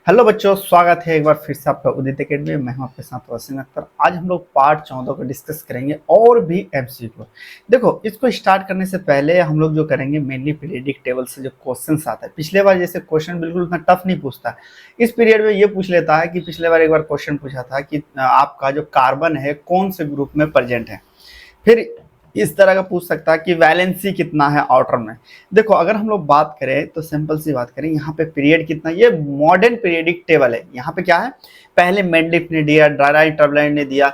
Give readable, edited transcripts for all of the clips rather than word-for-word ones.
Hello बच्चों, स्वागत है एक बार फिर से आपका उदित अकेडमी में। मैं हूं आपके साथ वसीम अख्तर। आज हम लोग पार्ट 14 को डिस्कस करेंगे और भी एमसीक्यू। देखो, इसको स्टार्ट करने से पहले हम लोग जो करेंगे मेनली पीरियडिक टेबल से जो क्वेश्चंस आता है। पिछले बार जैसे क्वेश्चन बिल्कुल उतना टफ नहीं पूछता, इस पीरियड में ये पूछ लेता है कि पिछले बार एक बार क्वेश्चन पूछा था कि आपका जो कार्बन है कौन से ग्रुप में प्रेजेंट है। फिर इस तरह का पूछ सकता है कि वैलेंसी कितना है आउटर में। देखो, अगर हम लोग बात करें तो सिंपल सी बात करें, यहाँ पे पीरियड कितना, ये मॉडर्न पीरियडिक टेबल है। यहाँ पे क्या है, पहले मेंडलिफ ने दिया, ड्राइट टर्बलाइन ने दिया,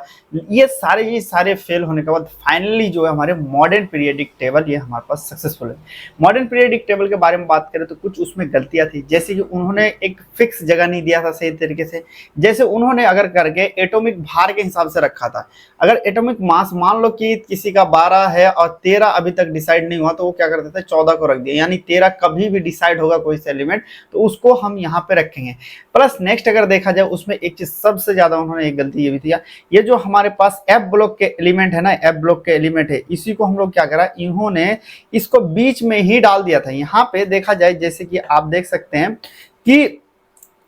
ये सारे फेल होने के बाद फाइनली जो है हमारे मॉडर्न पीरियडिक टेबल ये हमारे पास सक्सेसफुल है। मॉडर्न पीरियडिक टेबल के बारे में बात करें तो कुछ उसमें गलतियां थी, जैसे कि उन्होंने एक फिक्स जगह नहीं दिया था सही तरीके से। जैसे उन्होंने अगर करके एटॉमिक भार के हिसाब से रखा था, अगर एटॉमिक मास मान लो कि किसी का 12 है और 13 अभी तक डिसाइड नहीं हुआ, तो वो क्या करते थे 14 को रख दिया, यानी 13 कभी भी डिसाइड होगा कोई से एलिमेंट तो उसको हम यहाँ पे रखेंगे। प्लस नेक्स्ट अगर देखा जाए उसमें एक चीज सबसे ज्यादा उन्होंने एक गलती ये भी थी, ये जो हमारे पास एफ ब्लॉक के एलिमेंट है ना, एफ ब्लॉक के एलिमेंट है, इसी को हम लोग क्या करा, इन्होंने इसको बीच में ही डाल दिया था। यहाँ पे देखा जाए जैसे कि आप देख सकते हैं कि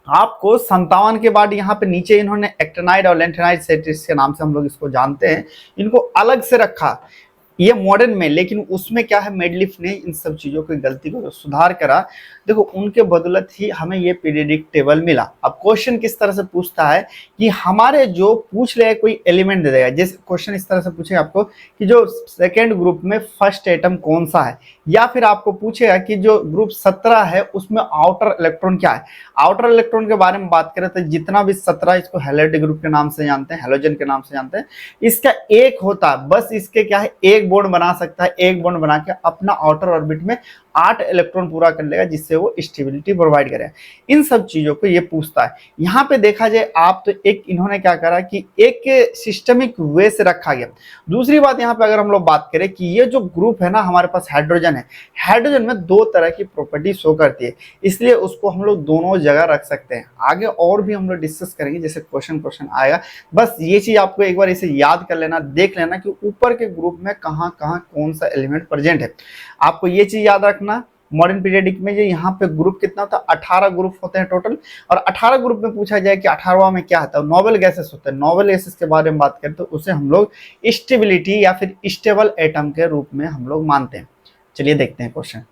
आपको 57 के बाद यहाँ पे नीचे इन्होंने एक्टिनाइड और लेंथेनाइड सेट्रिस के नाम से हम लोग इसको जानते हैं, इनको अलग से रखा ये मॉडर्न में। लेकिन उसमें क्या है, मेडलिफ ने इन सब चीजों की गलती को सुधार करा। देखो, उनके बदौलत ही हमें ये पीरियडिक टेबल मिला। अब क्वेश्चन किस तरह से पूछता है कि हमारे जो पूछ ले कोई एलिमेंट दे देगा, जैसे क्वेश्चन इस तरह से पूछेगा आपको कि जो सेकेंड ग्रुप में फर्स्ट एटम कौन सा है, या फिर आपको पूछेगा कि जो ग्रुप 17 है उसमें आउटर इलेक्ट्रॉन क्या है। आउटर इलेक्ट्रॉन के बारे में बात करें तो जितना भी 17, इसको हैलोइड ग्रुप के नाम से जानते हैं, हैलोजन के नाम से जानते हैं। इसका एक होता है, बस इसके क्या है, एक बॉन्ड बना सकता है, एक बॉन्ड बना के अपना आउटर ऑर्बिट में 8 इलेक्ट्रॉन पूरा कर लेगा, जिससे वो स्टेबिलिटी प्रोवाइड करे। इन सब चीजों को ये पूछता है। यहाँ पे देखा जाए आप तो एक इन्होंने क्या करा कि एक सिस्टमिक वे से रखा गया। दूसरी बात, यहाँ पे अगर हम लोग बात करें कि ये जो ग्रुप है ना हमारे पास हाइड्रोजन है, हाइड्रोजन में दो तरह की प्रॉपर्टी शो करती है, इसलिए उसको हम लोग दोनों जगह रख सकते हैं। आगे और भी हम लोग डिस्कस करेंगे जैसे क्वेश्चन आएगा। बस ये चीज आपको एक बार इसे याद कर लेना, देख लेना कि ऊपर के ग्रुप में कहाँ कहाँ कौन सा एलिमेंट प्रेजेंट है। आपको ये चीज याद रखना, मॉडर्न पीरियडिक में जो यहाँ पे ग्रुप कितना था, 18 ग्रुप होते हैं टोटल। और 18 ग्रुप में पूछा जाए कि 18वां में क्या आता है, नोबल गैसेस होते हैं। नोबल गैसेस के बारे में बात करें तो उसे हम लोग स्टेबिलिटी या फिर स्टेबल एटम के रूप में हम लोग मानते हैं। चलिए देखते हैं क्वेश्चन।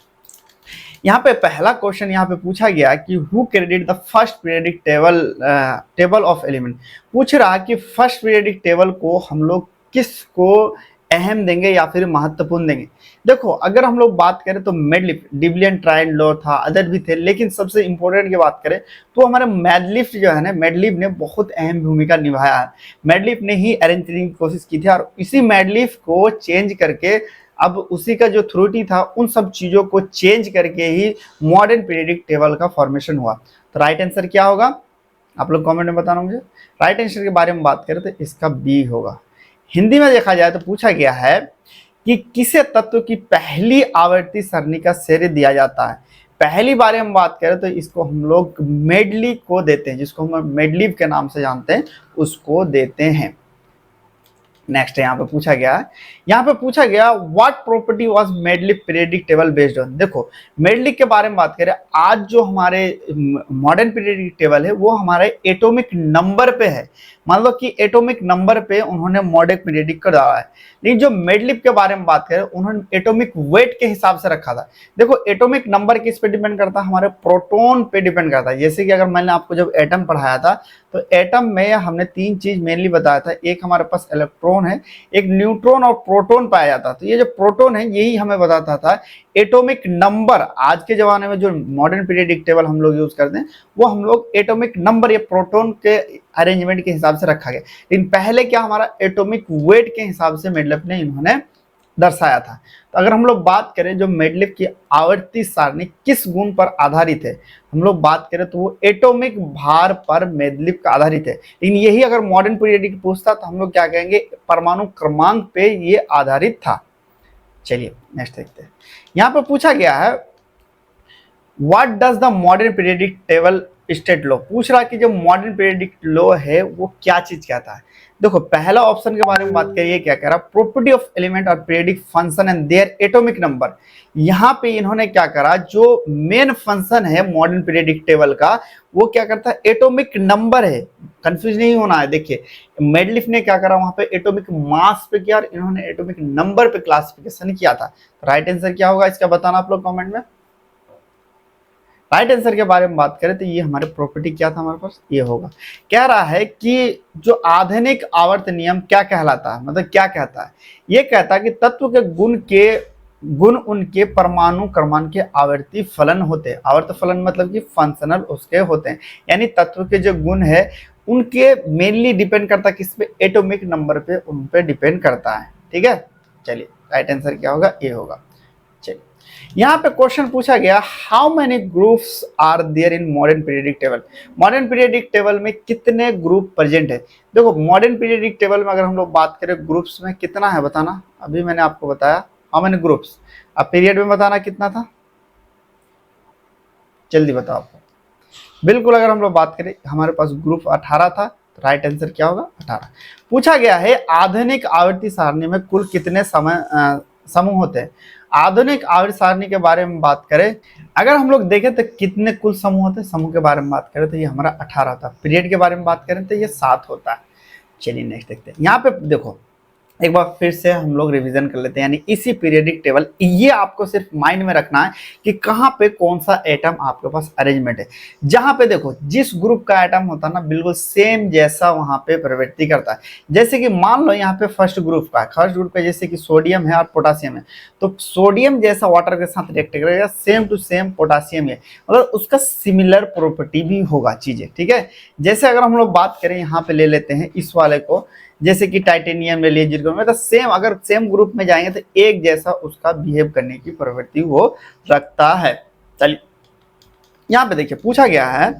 यहाँ पे पहला क्वेश्चन यहाँ पे पूछा गया कि who credit the first periodic table of element. पूछ रहा कि फर्स्ट पीरियडिक टेबल को हम लोग किसको अहम देंगे या फिर महत्वपूर्ण देंगे। देखो, अगर हम लोग बात करें तो मेडलिफ, डिबलियन ट्रायंडलो था, अदर भी थे, लेकिन सबसे इंपॉर्टेंट की बात करें तो हमारे मेडलिफ जो है ना, मेडलिफ ने बहुत अहम भूमिका निभाया है। मेडलिफ ने ही अरेंज करने की कोशिश की थी और इसी मेडलिफ को चेंज करके, अब उसी का जो थ्योरी था उन सब चीजों को चेंज करके ही मॉडर्न पीरियडिक टेबल का फॉर्मेशन हुआ। तो राइट आंसर क्या होगा, आप लोग कमेंट में बताना मुझे। राइट आंसर के बारे में बात करें तो इसका बी होगा। हिंदी में देखा जाए तो पूछा गया है कि किसे तत्व की पहली आवर्ती सरणी का श्रेय दिया जाता है। पहली बारे में बात करें तो इसको हम लोग मेडली को देते हैं, जिसको हम मेडलीव के नाम से जानते हैं, उसको देते हैं। नेक्स्ट यहाँ पे पूछा गया what property was Mendeleev periodic table based on. देखो, मेडलिफ के बारे में बात करें, आज जो हमारे मॉडर्न पीरियडिक टेबल है वो हमारे एटॉमिक नंबर पे है। मान लो कि एटॉमिक नंबर पे उन्होंने मॉडर्न पीरियडिक का डाला है, लेकिन जो मेडलिफ के बारे में बात करें उन्होंने एटॉमिक वेट के हिसाब से रखा था। देखो, एटॉमिक नंबर किस पे डिपेंड करता है, हमारे प्रोटॉन पे डिपेंड करता है। जैसे कि अगर मैंने आपको जब एटम पढ़ाया था तो एटम में हमने 3 चीज मेनली बताया था। एक हमारे पास इलेक्ट्रॉन है, एक न्यूट्रॉन और प्रोटॉन पाया जाता है। तो ये जो प्रोटॉन है यही हमें बताता था एटॉमिक नंबर। आज के जमाने में जो मॉडर्न पीरियडिक टेबल हम लोग यूज करते हैं वो हम लोग एटॉमिक नंबर या प्रोटॉन के अरेंजमेंट के हिसाब से रखा गया। लेकिन पहले क्या, हमारा एटॉमिक वेट के हिसाब से मेडलिफ ने इन्होंने दर्शाया था। तो अगर हम लोग बात करें जो मेडलिफ की आवर्ती सारणी किस गुण पर आधारित है, हम लोग बात करें तो वो एटॉमिक भार पर मेडलिफ का आधारित है। लेकिन यही अगर मॉडर्न पीरियडिक पूछता तो हम लोग क्या कहेंगे, परमाणु क्रमांक पे ये आधारित था। चलिए नेक्स्ट देखते हैं। यहाँ पर पूछा गया है what does the modern periodic table state law पूछ रहा है कि जो मॉडर्न पीरियोडिक लॉ है वो क्या चीज कहता है। देखो पहला ऑप्शन के बारे में बात करिए, क्या कह रहा, प्रॉपर्टी ऑफ एलिमेंट और periodic function and their atomic number. यहाँ पे इन्होंने क्या करा, जो मेन फंक्शन है मॉडर्न पीरियोडिक टेबल का वो क्या करता है, एटॉमिक नंबर है। कंफ्यूज नहीं होना है। देखिए मेडलिफ ने क्या करा, वहां पे एटॉमिक मास पे किया और इन्होंने एटॉमिक नंबर पे क्लासिफिकेशन किया था। राइट आंसर क्या होगा इसका बताना आप लोग कमेंट में। राइट आंसर के बारे में बात करें तो ये हमारे प्रॉपर्टी क्या था हमारे पास, ये होगा। कह रहा है कि जो आधुनिक आवर्त नियम क्या कहलाता है, मतलब क्या कहता है, ये कहता है कि तत्व के गुण उनके परमाणु क्रमांक के आवर्ती फलन होते हैं। आवर्त फलन मतलब कि फंक्शनल उसके होते हैं, यानी तत्व के जो गुण है उनके मेनली डिपेंड करता है किस पे, एटॉमिक नंबर पे, उन पे डिपेंड करता है। ठीक है, चलिए राइट आंसर क्या होगा, ये होगा। चलिए यहाँ पे क्वेश्चन पूछा गया, how many groups are there in modern periodic table. Modern periodic table में कितने ग्रुप प्रेजेंट है। देखो मॉडर्न पीरियोडिक टेबल में अगर हम लोग बात करें ग्रुप्स में कितना है बताना, अभी मैंने आपको बताया हाउ मेनी ग्रुप्स, अब पीरियड में बताना कितना था, जल्दी बताओ आपको। बिल्कुल अगर हम लोग बात करें हमारे पास ग्रुप 18 था, तो राइट आंसर क्या होगा 18। पूछा गया है आधुनिक आवर्ती सारणी में कुल कितने समूह होते हैं। आधुनिक आवर्ती सारणी के बारे में बात करें, अगर हम लोग देखें तो कितने कुल समूह होते हैं, समूह के बारे में बात करें तो ये हमारा 18 था। पीरियड के बारे में बात करें तो ये 7 होता है। चलिए नेक्स्ट देखते हैं। यहाँ पे देखो एक बार फिर से हम लोग रिवीजन कर लेते हैं, यानी इसी पीरियोडिक टेबल, ये आपको सिर्फ माइंड में रखना है कि कहाँ पे कौन सा एटम आपके पास अरेंजमेंट है। जहाँ पे देखो जिस ग्रुप का एटम होता है ना बिल्कुल सेम जैसा वहाँ पे प्रवृत्ति करता है। जैसे कि मान लो यहाँ पे फर्स्ट ग्रुप का है, फर्स्ट ग्रुप का जैसे कि सोडियम है और पोटासियम है, तो सोडियम जैसा वाटर के साथ रिएक्ट करेगा, सेम टू सेम पोटासियम है, मतलब उसका सिमिलर प्रॉपर्टी भी होगा चीजें। ठीक है, जैसे अगर हम लोग बात करें यहाँ पे ले लेते हैं इस वाले को, जैसे कि टाइटेनियम ले लीजिए, जिर्कोनियम, तो सेम अगर सेम ग्रुप में जाएंगे तो एक जैसा उसका बिहेव करने की प्रवृत्ति वो रखता है। चलिए यहाँ पे देखिए पूछा गया है,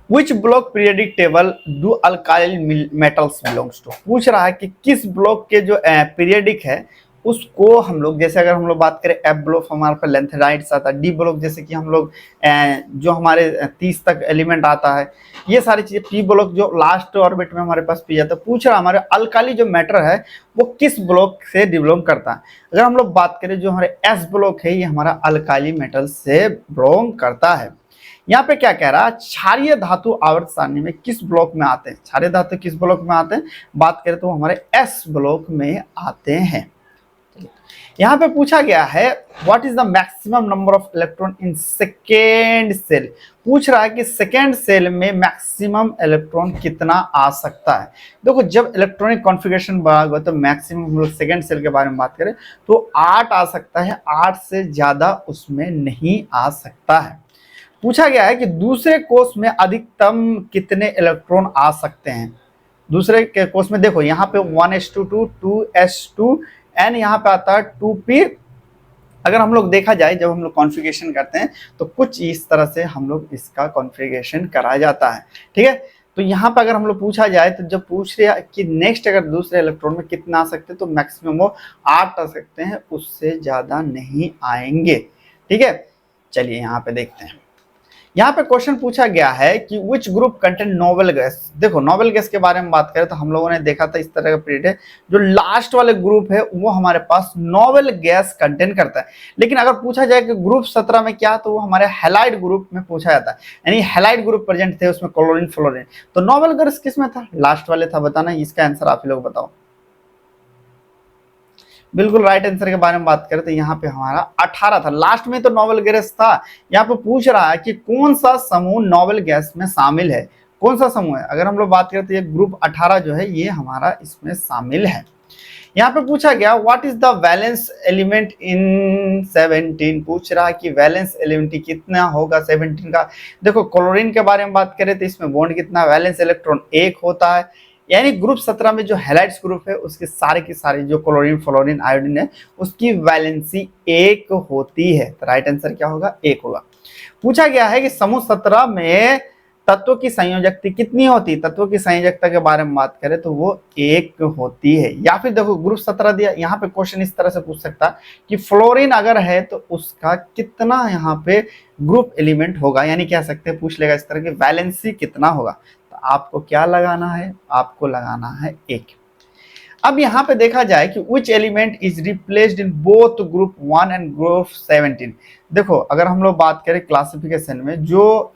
which block periodic table do alkali metals belongs to. पूछ रहा है कि किस ब्लॉक के जो पीरियोडिक है उसको हम लोग, जैसे अगर हम लोग बात करें एफ ब्लॉक हमारे पास लेंथेराइड्स आता है, डी ब्लॉक जैसे कि हम लोग जो हमारे 30 तक एलिमेंट आता है, ये सारी चीजें, पी ब्लॉक जो लास्ट ऑर्बिट में हमारे पास पी जाता है। पूछ रहा हमारे अल्काली जो मैटर है वो किस ब्लॉक से बिलोंग करता है। अगर हम लोग बात करें जो हमारे एस ब्लॉक है ये हमारा अल्काली मेटल से बिलोंग करता है। यहाँ पे क्या कह रहा है, क्षारीय धातु आवर्त सारणी में किस ब्लॉक में आते हैं। क्षारीय धातु किस ब्लॉक में आते हैं, बात करें तो हमारे एस ब्लॉक में आते हैं। यहाँ पे पूछा गया है what is the maximum number of electron in second shell. पूछ रहा है कि सेकेंड सेल में मैक्सिमम इलेक्ट्रॉन कितना आ सकता है। देखो जब इलेक्ट्रॉनिक कॉन्फ़िगरेशन बढ़ा तो मैक्सिमम हम लोग सेकेंड सेल के बारे में बात करें तो 8 आ सकता है, 8 से ज्यादा उसमें नहीं आ सकता है। पूछा गया है कि दूसरे कोष में अधिकतम कितने इलेक्ट्रॉन आ सकते हैं। दूसरे के कोष में देखो यहाँ पे 1s2 2s2 एन यहाँ पे आता है 2p। अगर हम लोग देखा जाए जब हम लोग कॉन्फ़िगरेशन करते हैं तो कुछ इस तरह से हम लोग इसका कॉन्फ़िगरेशन करा जाता है। ठीक है, तो यहाँ पे अगर हम लोग पूछा जाए तो जब पूछ रहे हैं कि नेक्स्ट अगर दूसरे इलेक्ट्रॉन में कितना आ सकते हैं तो मैक्सिमम वो 8 आ सकते हैं, उससे ज्यादा नहीं आएंगे। ठीक है, चलिए यहाँ पे देखते हैं। यहाँ पे क्वेश्चन पूछा गया है कि which group contain noble gas. देखो नोबल गैस के बारे में बात करें तो हम लोगों ने देखा था इस तरह का पीरियड है, जो लास्ट वाले ग्रुप है वो हमारे पास नोबल गैस कंटेन करता है। लेकिन अगर पूछा जाए कि ग्रुप 17 में क्या, तो वो हमारे हैलाइड ग्रुप में पूछा जाता है, यानी हैलाइड ग्रुप प्रेजेंट थे उसमें क्लोरीन फ्लोरीन। तो नोबल गैस किस में था, लास्ट वाले था, बताना इसका आंसर आप ही लोग बताओ। बिल्कुल राइट आंसर के बारे में बात करें तो यहाँ पे हमारा 18 था, लास्ट में तो नोबल गैस था। यहाँ पे पूछ रहा है कि कौन सा समूह नोबल गैस में शामिल है, कौन सा समूह है। अगर हम लोग बात करें तो ये ग्रुप 18 जो है ये हमारा इसमें शामिल है। यहाँ पे पूछा गया what is the valence element in 17। पूछ रहा है कि वैलेंस एलिमेंट कितना होगा 17 का। देखो क्लोरीन के बारे में बात करें तो इसमें बॉन्ड कितना, वैलेंस इलेक्ट्रॉन 1 होता है, यानी ग्रुप 17 में जो हैलाइड्स ग्रुप है उसके सारे की सारी जो क्लोरीन फ्लोरीन आयोडीन है उसकी वैलेंसी 1 होती है। तो राइट आंसर क्या होगा, 1 होगा। पूछा गया है कि समूह 17 में तत्वों की संयोजकता कितनी होती है? तत्वों की संयोजकता के बारे में बात करें तो वो 1 होती है। या फिर देखो ग्रुप 17 दिया, यहाँ पे क्वेश्चन इस तरह से पूछ सकता है कि फ्लोरीन अगर है तो उसका कितना यहाँ पे ग्रुप एलिमेंट होगा, यानी कह सकते हैं पूछ लेगा इस तरह की वैलेंसी कितना होगा। तो आपको क्या लगाना है? आपको लगाना है 1। अब यहाँ पे देखा जाए कि विच element is replaced in both group 1 and group 17। देखो अगर हम लोग बात करें क्लासिफिकेशन में, जो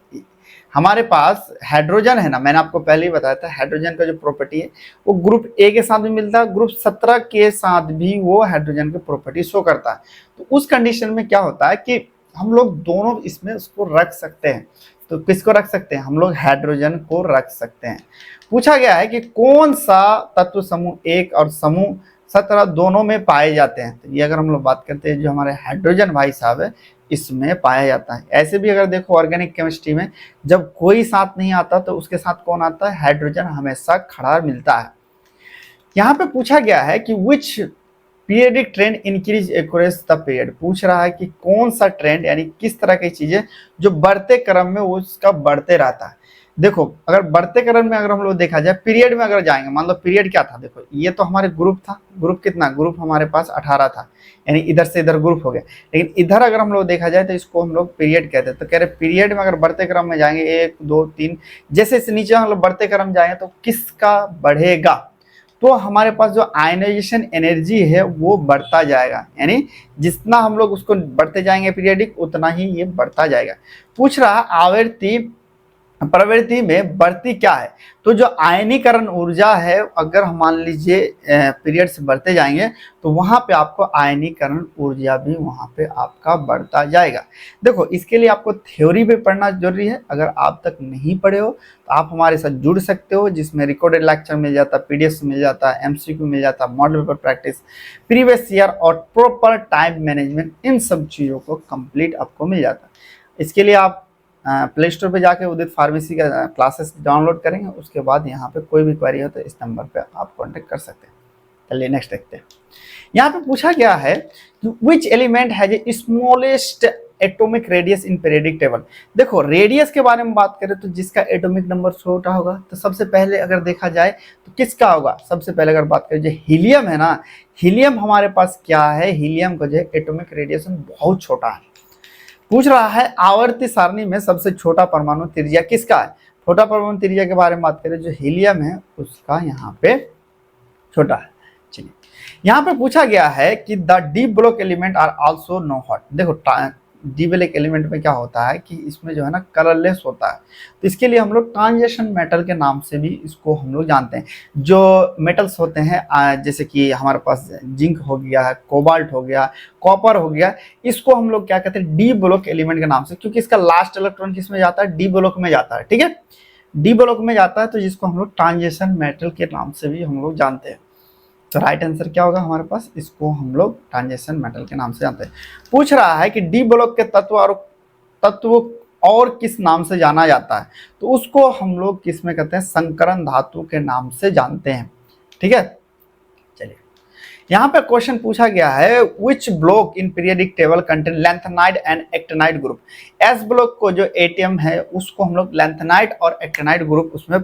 हमारे पास हाइड्रोजन है ना, मैंने आपको पहले ही बताया था हाइड्रोजन का जो प्रॉपर्टी है वो ग्रुप ए के साथ भी मिलता है, ग्रुप 17 के साथ भी वो हाइड्रोजन की प्रॉपर्टी शो करता है। तो उस कंडीशन में क्या होता है कि हम लोग दोनों इसमें उसको रख सकते हैं। तो किसको रख सकते हैं? हम लोग हाइड्रोजन को रख सकते हैं। पूछा गया है कि कौन सा तत्व समूह 1 और समूह 17 दोनों में पाए जाते हैं। तो ये अगर हम लोग बात करते हैं जो हमारे हाइड्रोजन भाई साहब है इसमें पाया जाता है। ऐसे भी अगर देखो ऑर्गेनिक केमिस्ट्री में जब कोई साथ नहीं आता तो उसके साथ कौन आता है? हाइड्रोजन हमेशा खड़ा मिलता है। यहाँ पे पूछा गया है कि which periodic trend increase across the period. पूछ रहा है कि कौन सा ट्रेंड यानी किस तरह की चीजें जो बढ़ते क्रम में उसका बढ़ते रहता है। देखो अगर बढ़ते क्रम में अगर हम लोग देखा जाए पीरियड में अगर जाएंगे, मान लो पीरियड क्या था, देखो ये तो हमारे ग्रुप था, ग्रुप कितना? ग्रुप हमारे पास 18 था, यानी इधर से इधर ग्रुप हो गया। लेकिन इधर अगर हम लोग देखा जाए तो इसको हम लोग पीरियड कहते हैं। तो कह रहे पीरियड में अगर बढ़ते क्रम में जाएंगे 1 2 3, जैसे इस नीचे हम लोग बढ़ते क्रम जाएंगे तो किसका बढ़ेगा? तो हमारे पास जो आयनाइजेशन एनर्जी है वो बढ़ता जाएगा, यानी जितना हम लोग उसको बढ़ते जाएंगे पीरियडिक उतना ही ये बढ़ता जाएगा। पूछ रहा आवर्ती प्रवृत्ति में बढ़ती क्या है? तो जो आयनीकरण ऊर्जा है अगर हम मान लीजिए पीरियड से बढ़ते जाएंगे तो वहां पे आपको आयनीकरण ऊर्जा भी वहां पे आपका बढ़ता जाएगा। देखो इसके लिए आपको थ्योरी भी पढ़ना जरूरी है। अगर आप तक नहीं पढ़े हो तो आप हमारे साथ जुड़ सकते हो, जिसमें रिकॉर्डेड लेक्चर मिल जाता है, पीडीएफ मिल जाता है, एमसीक्यू मिल जाता है, model paper practice, previous year और प्रॉपर टाइम मैनेजमेंट, इन सब चीज़ों को कंप्लीट आपको मिल जाता है। इसके लिए आप प्ले स्टोर पे जाके उदित फार्मेसी का क्लासेस डाउनलोड करेंगे, उसके बाद यहाँ पे कोई भी क्वेरी हो तो इस नंबर पे आप कांटेक्ट कर सकते हैं। चलिए नेक्स्ट देखते हैं। यहाँ पे पूछा गया है कि which element has a smallest atomic radius in periodic table. देखो रेडियस के बारे में बात करें तो जिसका एटॉमिक नंबर छोटा होगा तो सबसे पहले अगर देखा जाए तो किसका होगा? सबसे पहले अगर बात करें जो हीलियम है ना, हीलियम हमारे पास क्या है? हीलियम का जो एटॉमिक रेडिएशन बहुत छोटा है। पूछ रहा है आवर्ती सारणी में सबसे छोटा परमाणु त्रिज्या किसका है? छोटा परमाणु त्रिज्या के बारे में बात करें जो हीलियम है उसका यहाँ पे छोटा है। चलिए यहाँ पे पूछा गया है कि the D block element are also no hot. देखो डी ब्लॉक एलिमेंट में क्या होता है कि इसमें जो है ना कलरलेस होता है, तो इसके लिए हम लोग ट्रांजिशन मेटल के नाम से भी इसको हम लोग जानते हैं। जो मेटल्स होते हैं जैसे कि हमारे पास जिंक हो गया, कोबाल्ट हो गया, कॉपर हो गया, इसको हम लोग क्या कहते हैं? डी ब्लॉक एलिमेंट के नाम से, क्योंकि इसका लास्ट इलेक्ट्रॉन किस में जाता है? डी ब्लॉक में जाता है। ठीक है, डी ब्लॉक में जाता है तो जिसको हम लोग ट्रांजिशन मेटल के नाम से भी हम लोग जानते हैं। तो राइट आंसर क्या होगा हमारे पास? इसको हम लोग ट्रांजिशन मेटल के नाम से जानते हैं। पूछ रहा है कि डी ब्लॉक के तत्व और किस नाम से जाना जाता है? तो उसको हम लोग किस में कहते हैं? संकरण धातु के नाम से जानते हैं। ठीक है, चलिए यहाँ पे क्वेश्चन पूछा गया है which block in periodic table contain lanthanide and actinide group. S block को जो एटीएम है उसको हम लोग लैंथेनाइड और एक्टिनाइड ग्रुप उसमें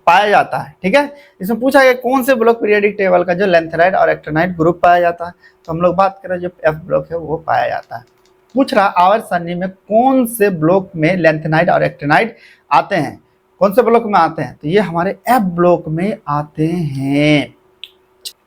पाया जाता है। ठीक है, इसमें पूछा गया कौन से ब्लॉक पीरियडिक टेबल का जो लैंथेनाइड और एक्टिनाइड ग्रुप पाया जाता है, तो हम लोग बात करें जो एफ ब्लॉक है वो पाया जाता है। पूछ रहा आवर्त सारणी में कौन से ब्लॉक में लैंथेनाइड और एक्टिनाइड आते हैं? कौन से ब्लॉक में आते हैं? तो ये हमारे एफ ब्लॉक में आते हैं।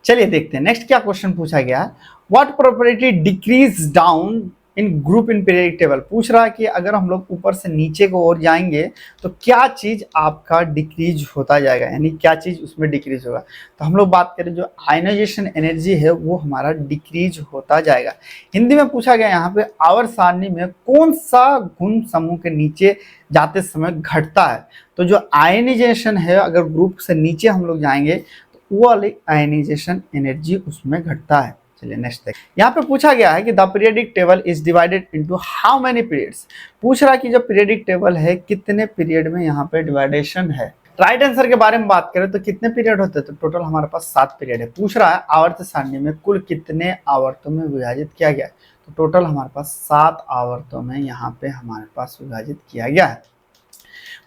चलिए देखते हैं नेक्स्ट क्या क्वेश्चन पूछा गया। What property decrease down in group in periodic table. पूछ रहा है कि अगर हम लोग ऊपर से नीचे को ओर जाएंगे तो क्या चीज आपका डिक्रीज होता जाएगा, यानी क्या चीज उसमें डिक्रीज होगा। तो हम लोग बात करें जो आयनाइजेशन एनर्जी है वो हमारा डिक्रीज होता जाएगा। हिंदी में पूछा गया यहाँ पे आवर्त सारणी में कौन सा गुण समूह के नीचे जाते समय घटता है। तो जो आयनाइजेशन है अगर ग्रुप से नीचे हम लोग जाएंगे वो वाली आयनाइजेशन एनर्जी उसमें घटता है। चलिए नेक्स्ट देखिए। यहाँ पे पूछा गया है कि the periodic table is divided into how many periods. पूछ रहा है कि जो पीरियडिक टेबल है कितने पीरियड में यहाँ पे डिवाइडेशन है। राइट आंसर के बारे में बात करें तो कितने पीरियड होते हैं? तो टोटल हमारे पास 7 पीरियड है। पूछ रहा है आवर्त सारणी में कुल कितने आवर्तों में विभाजित किया गया है। तो टोटल हमारे पास 7 आवर्तों में यहाँ पे हमारे पास विभाजित किया गया है।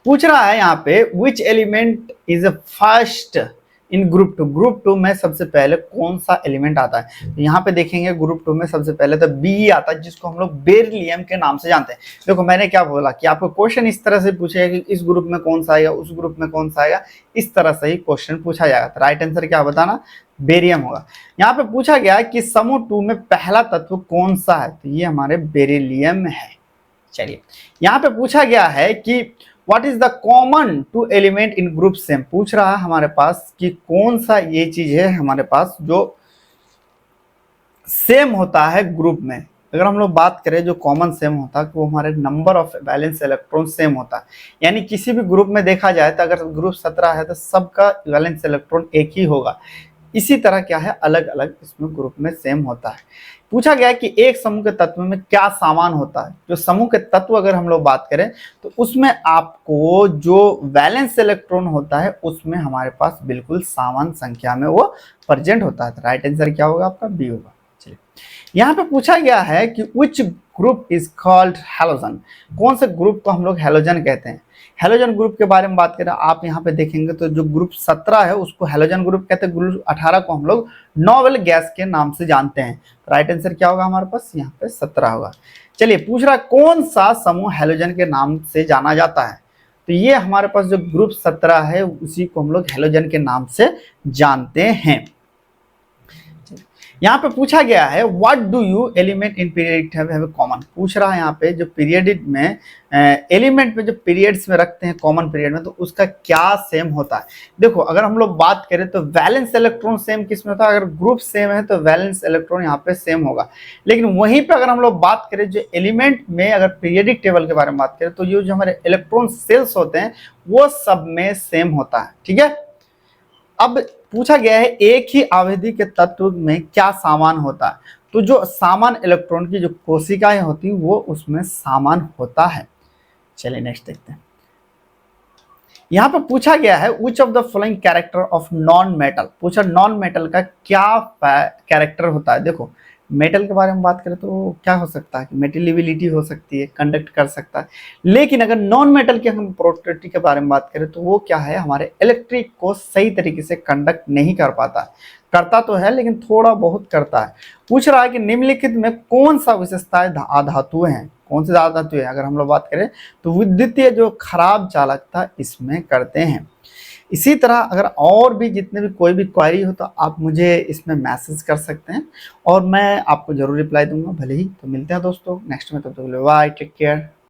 पूछ रहा है यहाँ पे which element is first in group two में सबसे पहले कौन सा एलिमेंट आता है। तो यहाँ पे देखेंगे ग्रुप टू में सबसे पहले तो बी आता है, जिसको हम लोग बेरिलियम के नाम से जानते हैं। देखो मैंने क्या बोला कि आपको क्वेश्चन इस तरह से पूछेगा कि इस ग्रुप में कौन सा आएगा, उस ग्रुप में कौन सा आएगा, इस तरह से ही क्वेश्चन पूछा जाएगा। तो राइट आंसर क्या बताना, बेरियम होगा। यहाँ पे पूछा गया है कि समूह 2 में पहला तत्व कौन सा है, तो ये हमारे बेरिलियम है। चलिए यहाँ पे पूछा गया है कि what is the common to element in group same, पूछ रहा है हमारे पास कि कौन सा ये चीज है हमारे पास जो सेम होता है ग्रुप में। अगर हम लोग बात करें जो कॉमन सेम होता है, वो हमारे number of valence electron same होता है। यानी किसी भी ग्रुप में देखा जाए तो अगर ग्रुप 17 है तो सबका वैलेंस इलेक्ट्रॉन एक ही होगा। इसी तरह क्या है, अलग अलग इसमें ग्रुप में सेम होता है। पूछा गया है कि एक समूह के तत्व में क्या सामान होता है। जो समूह के तत्व अगर हम लोग बात करें तो उसमें आपको जो वैलेंस इलेक्ट्रॉन होता है उसमें हमारे पास बिल्कुल समान संख्या में वो प्रेजेंट होता है। तो राइट आंसर क्या होगा आपका, बी होगा। चलिए यहाँ पे पूछा गया है कि which group is called halogen, कौन से ग्रुप को हम लोग हैलोजन कहते हैं। हैलोजन ग्रुप के बारे में बात करें आप यहाँ पे देखेंगे तो जो ग्रुप 17 है उसको हैलोजन ग्रुप कहते हैं, ग्रुप 18 को हम लोग नोबेल गैस के नाम से जानते हैं। राइट आंसर क्या होगा हमारे पास, यहाँ पे 17 होगा। चलिए पूछ रहा कौन सा समूह हैलोजन के नाम से जाना जाता है, तो ये हमारे पास जो ग्रुप 17 है उसी को हम लोग हैलोजन के नाम से जानते हैं। यहाँ पे पूछा गया है what do you element in period have common, पूछ रहा है यहाँ पे जो पीरियड में एलिमेंट में जो पीरियड्स में रखते हैं कॉमन पीरियड में, तो उसका क्या सेम होता है। देखो अगर हम लोग बात करें तो वैलेंस इलेक्ट्रॉन सेम किस में होता है, अगर ग्रुप सेम है तो वैलेंस इलेक्ट्रॉन यहाँ पे सेम होगा। लेकिन वहीं पे अगर हम लोग बात करें जो एलिमेंट में अगर पीरियडिक टेबल के बारे में बात करें तो ये जो हमारे इलेक्ट्रॉन सेल्स होते हैं वो सब में सेम होता है। ठीक है, अब पूछा गया है एक ही आवधि के तत्व में क्या सामान होता है, तो जो सामान इलेक्ट्रॉन की जो कोशिकाएं होती हैं वो उसमें सामान होता है। चलिए नेक्स्ट देखते हैं। यहाँ पे पूछा गया है which of the following character of non metal, पूछा नॉन मेटल का क्या कैरेक्टर होता है। देखो मेटल के बारे में बात करें तो क्या हो सकता है कि मेटेलिबिलिटी हो सकती है, कंडक्ट कर सकता है। लेकिन अगर नॉन मेटल के हम प्रॉपर्टी के बारे में बात करें तो वो क्या है, हमारे इलेक्ट्रिक को सही तरीके से कंडक्ट नहीं कर पाता है। करता तो है लेकिन थोड़ा बहुत करता है। पूछ रहा है कि निम्नलिखित में कौन सा विशेषताएं धातुएं हैं, कौन सी धातु है। अगर हम लोग बात करें तो विद्युतीय जो खराब चालकता इसमें करते हैं। इसी तरह अगर और भी जितने भी कोई भी क्वेरी हो तो आप मुझे इसमें मैसेज कर सकते हैं और मैं आपको जरूर रिप्लाई दूंगा भले ही। तो मिलते हैं दोस्तों नेक्स्ट में, तब तक के लिए बाय, टेक केयर।